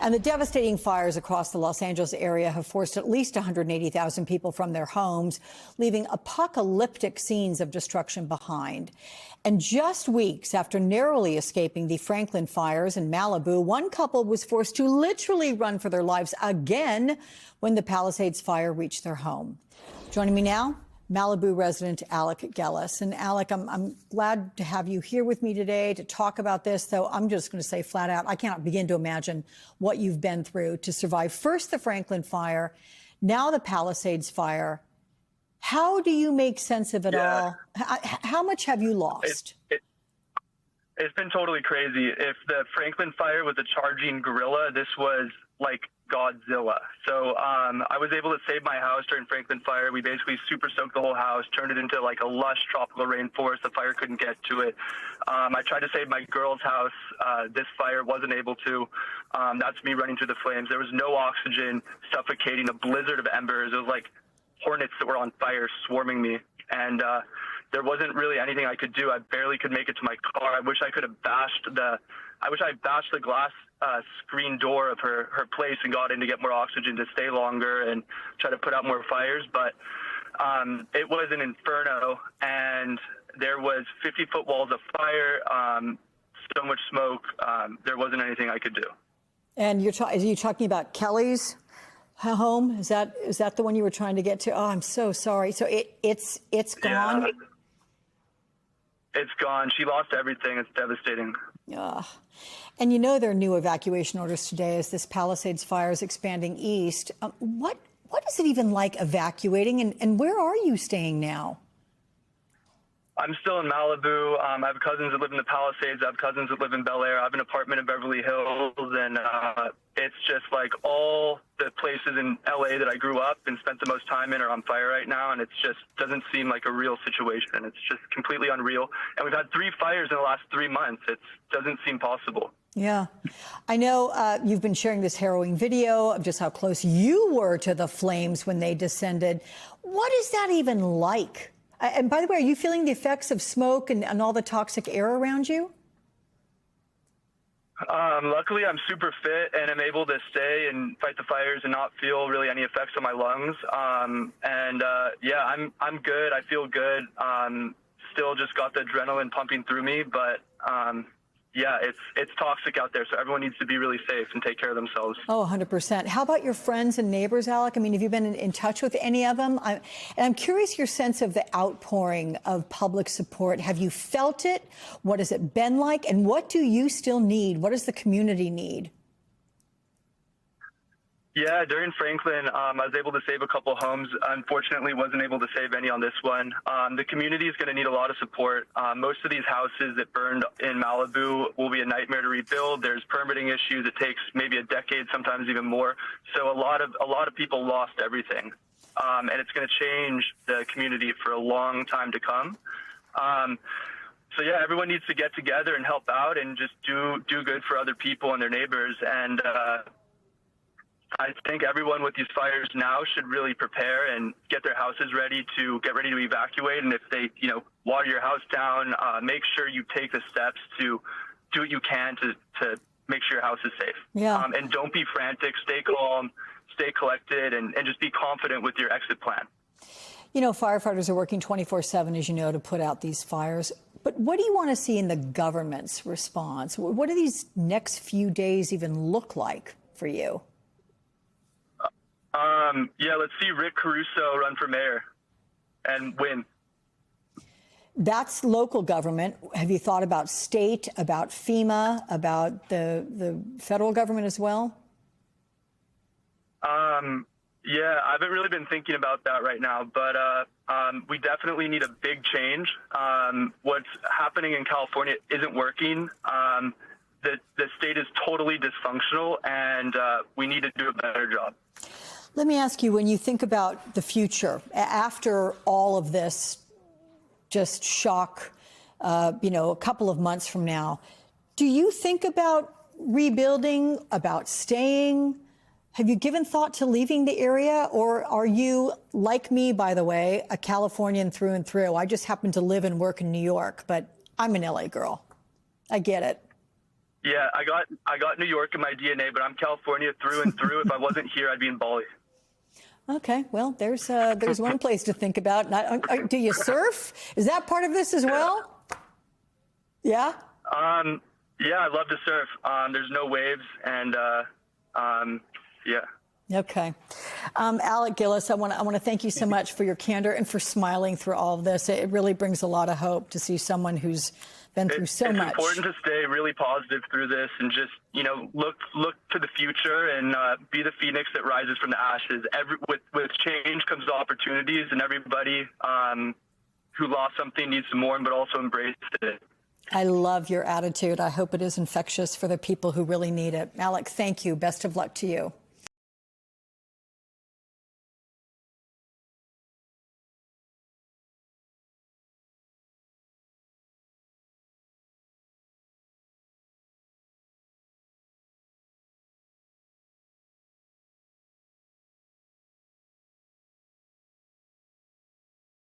And the devastating fires across the Los Angeles area have forced at least 180,000 people from their homes, leaving apocalyptic scenes of destruction behind. And just weeks after narrowly escaping the Franklin fires in Malibu, one couple was forced to literally run for their lives again when the Palisades fire reached their home. Joining me now, Malibu resident Alec Gellis. And Alec, I'm glad to have you here with me today to talk about this, though I'm just going to say flat out, I cannot begin to imagine what you've been through to survive first the Franklin fire, now the Palisades fire. How do you make sense of it all? How much have you lost? It's been totally crazy. If the Franklin fire was a charging gorilla, this was like Godzilla. So I was able to save my house during Franklin fire. We basically super soaked the whole house, turned it into like a lush tropical rainforest. The fire couldn't get to it. I tried to save my girl's house. This fire wasn't able to. That's me running through the flames. There was no oxygen, suffocating, a blizzard of embers. It was like hornets that were on fire swarming me. And there wasn't really anything I could do. I barely could make it to my car. I wish I could have bashed the glass screen door of her place and got in to get more oxygen to stay longer and try to put out more fires. But it was an inferno, and there was 50-foot walls of fire, so much smoke. There wasn't anything I could do. And are you talking about Kelly's home? Is that the one you were trying to get to? Oh, I'm so sorry. So it's gone? Yeah. It's gone. She lost everything. It's devastating. And you know there are new evacuation orders today as this Palisades fire is expanding east. What is it even like evacuating, and where are you staying now? I'm still in Malibu. I have cousins that live in the Palisades. I have cousins that live in Bel Air. I have an apartment in Beverly Hills, and it's just like all the places in LA that I grew up and spent the most time in are on fire right now, and it just doesn't seem like a real situation. It's just completely unreal. And we've had 3 fires in the last 3 months. It doesn't seem possible. Yeah. I know you've been sharing this harrowing video of just how close you were to the flames when they descended. What is that even like? And by the way, are you feeling the effects of smoke and all the toxic air around you? Luckily, I'm super fit and I'm able to stay and fight the fires and not feel really any effects on my lungs. Yeah, I'm good. I feel good. Still just got the adrenaline pumping through me, but yeah, it's toxic out there, so everyone needs to be really safe and take care of themselves. Oh, 100%. How about your friends and neighbors, Alec? I mean, have you been in touch with any of them? And I'm curious your sense of the outpouring of public support. Have you felt it? What has it been like? And what do you still need? What does the community need? Yeah, during Franklin, I was able to save a couple homes. Unfortunately, wasn't able to save any on this one. The community is going to need a lot of support. Most of these houses that burned in Malibu will be a nightmare to rebuild. There's permitting issues. It takes maybe a decade, sometimes even more. So a lot of people lost everything, and it's going to change the community for a long time to come. So yeah, everyone needs to get together and help out and just do good for other people and their neighbors. And I think everyone with these fires now should really prepare and get their houses ready to evacuate. And if they, water your house down, make sure you take the steps to do what you can to make sure your house is safe. Yeah. And don't be frantic, stay calm, stay collected, and just be confident with your exit plan. You know, firefighters are working 24/7, as you know, to put out these fires. But what do you want to see in the government's response? What do these next few days even look like for you? Yeah, let's see Rick Caruso run for mayor and win. That's local government. Have you thought about state, about FEMA, about the federal government as well? Yeah, I haven't really been thinking about that right now, but we definitely need a big change. What's happening in California isn't working. The state is totally dysfunctional, and we need to do a better job. Let me ask you, when you think about the future, after all of this just shock, a couple of months from now, do you think about rebuilding, about staying? Have you given thought to leaving the area, or are you, like me, by the way, a Californian through and through? I just happen to live and work in New York, but I'm an LA girl. I get it. Yeah, I got New York in my DNA, but I'm California through and through. If I wasn't here, I'd be in Bali. Okay, well, there's one place to think about. Do you surf? Is that part of this as well? Yeah. Yeah, I love to surf. There's no waves, and yeah. Okay. Alec Gillis, I want to thank you so much for your candor and for smiling through all of this. It really brings a lot of hope to see someone who's been through so much. It's important to stay really positive through this and just, look to the future and be the phoenix that rises from the ashes. With change comes opportunities, and everybody who lost something needs to mourn, but also embrace it. I love your attitude. I hope it is infectious for the people who really need it. Alec, thank you. Best of luck to you.